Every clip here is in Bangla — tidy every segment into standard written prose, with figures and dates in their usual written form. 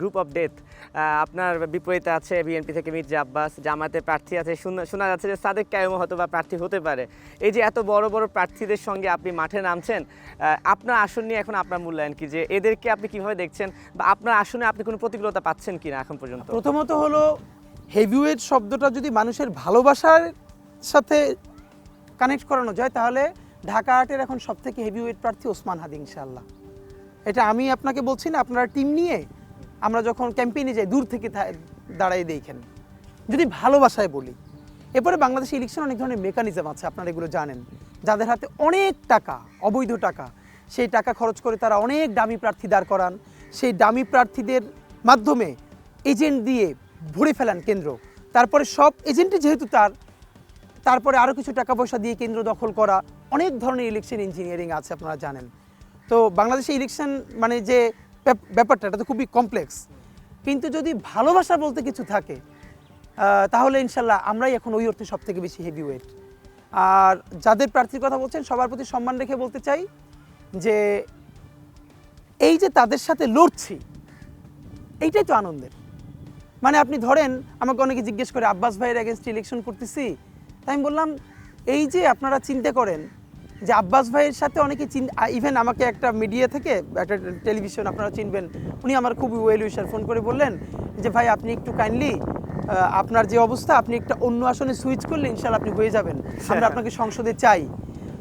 গ্রুপ অফ ডেথ আপনার বিপরীতে আছে বিএনপি থেকে মির্জা আব্বাস, জামাতে প্রার্থী আছে, শোনা যাচ্ছে যে সাদেক কায়েমও হয়তো বা প্রার্থী হতে পারে। এই যে এত বড় বড় প্রার্থীদের সঙ্গে আপনি মাঠে নামছেন, আপনার আসন নিয়ে এখন আপনার মূল্যায়ন কি, যে এদেরকে আপনি কিভাবে দেখছেন বা আপনার আসনে আপনি কোনো প্রতিকূলতা পাচ্ছেন কিনা এখন পর্যন্ত? প্রথমত হলো হেভিওয়েট শব্দটা যদি মানুষের ভালোবাসার সাথে কানেক্ট করানো যায় তাহলে ঢাকা আর্টের এখন সবথেকে হেভিওয়েট প্রার্থী ওসমান হাদি ইনশাআল্লাহ। এটা আমি আপনাকে বলছি না, আপনারা টিম নিয়ে আমরা যখন ক্যাম্পেইনে যাই দূর থেকে দাঁড়াই দেখেন, যদি ভালোবাসায় বলি। এরপরে বাংলাদেশে ইলেকশন অনেক ধরনের মেকানিজম আছে, আপনারা এগুলো জানেন, যাদের হাতে অনেক টাকা, অবৈধ টাকা, সেই টাকা খরচ করে তারা অনেক দামি প্রার্থী দাঁড় করান, সেই দামি প্রার্থীদের মাধ্যমে এজেন্ট দিয়ে ভরে ফেলান কেন্দ্র, তারপরে সব এজেন্টে যেহেতু তারপরে আরও কিছু টাকা পয়সা দিয়ে কেন্দ্র দখল করা, অনেক ধরনের ইলেকশন ইঞ্জিনিয়ারিং আছে আপনারা জানেন। তো বাংলাদেশে ইলেকশন মানে যে ব্যাপারটা এটা তো খুবই কমপ্লেক্স, কিন্তু যদি ভালোবাসা বলতে কিছু থাকে তাহলে ইনশাল্লাহ আমরাই এখন ওই অর্থে সব থেকে বেশি হেভিওয়েট। আর যাদের প্রার্থীর কথা বলছেন সবার প্রতি সম্মান রেখে বলতে চাই যে এই যে তাদের সাথে লড়ছি এইটাই তো আনন্দের। মানে আপনি ধরেন আমাকে অনেকে জিজ্ঞেস করে আব্বাস ভাইয়ের এগেনস্ট ইলেকশন করতেছি, তাই আমি বললাম এই যে আপনারা চিন্তা করেন যে আব্বাস ভাইয়ের সাথে অনেকে ইভেন আমাকে একটা মিডিয়া থেকে একটা টেলিভিশন আপনারা চিনবেন, উনি আমার খুব ওয়েল উইশার, ফোন করে বললেন যে ভাই আপনি একটু কাইন্ডলি আপনার যে অবস্থা আপনি একটা অন্য আসনে সুইচ করলে ইনশাল্লাহ আপনি হয়ে যাবেন, আমরা আপনাকে সংসদে চাই।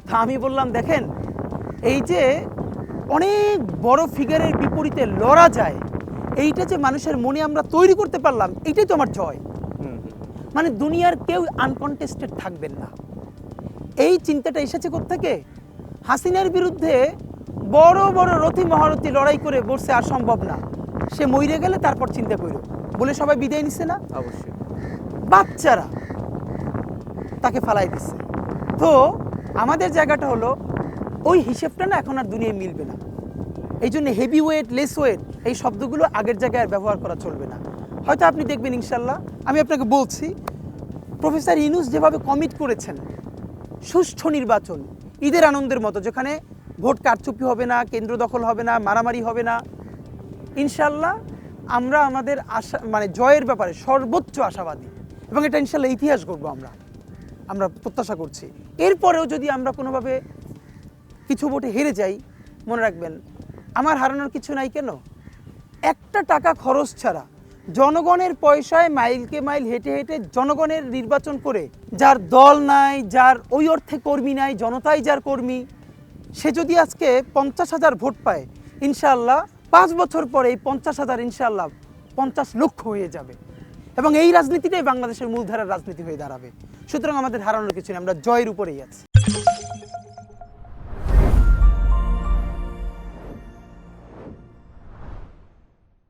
তা আমি বললাম দেখেন এই যে অনেক বড় ফিগারের বিপরীতে লড়া যায়, এইটা যে মানুষের মনে আমরা তৈরি করতে পারলাম এইটাই তো আমার জয়। মানে দুনিয়ার কেউ আনকনটেস্টেড থাকবেন না, এই চিন্তাটা এসেছে কোত্থেকে? হাসিনার বিরুদ্ধে বড় বড় রথী মহারথী লড়াই করে বসে আর সম্ভব না, সে মইরে গেলে তারপর চিন্তা করো বলে সবাই বিদায় নিচ্ছে না, অবশ্যই বাচ্চারা তাকে ফালাই দিচ্ছে। তো আমাদের জায়গাটা হলো ওই হিসেবটা না এখন আর দুনিয়ায় মিলবে না, এই জন্য হেভি ওয়েট লেস ওয়েট এই শব্দগুলো আগের জায়গায় আর ব্যবহার করা চলবে না। হয়তো আপনি দেখবেন ইনশাল্লাহ, আমি আপনাকে বলছি প্রফেসর ইউনূস যেভাবে কমিট করেছেন সুষ্ঠু নির্বাচন ঈদের আনন্দের মতো, যেখানে ভোট কারচুপি হবে না, কেন্দ্র দখল হবে না, মারামারি হবে না, ইনশাল্লাহ আমরা আমাদের আশা মানে জয়ের ব্যাপারে সর্বোচ্চ আশাবাদী এবং এটা ইনশাল্লাহ ইতিহাস গড়ব আমরা প্রত্যাশা করছি। এরপরেও যদি আমরা কোনোভাবে কিছু ভোটে হেরে যাই, মনে রাখবেন আমার হারানোর কিছু নাই। কেন? একটা টাকা খরচ ছাড়া জনগণের পয়সায় মাইলকে মাইল হেঁটে হেঁটে জনগণের নির্বাচন করে, যার দল নাই, যার ওই অর্থে কর্মী নাই, জনতাই যার কর্মী, সে যদি আজকে 50,000 ভোট পায় ইনশাআল্লাহ 5 বছর পরে এই 50,000 ইনশাআল্লাহ 50 লক্ষ হয়ে যাবে এবং এই রাজনীতিটাই বাংলাদেশের মূলধারার রাজনীতি হয়ে দাঁড়াবে। সুতরাং আমাদের হারানোর কিছু নেই, আমরা জয়ের উপরেই আছি।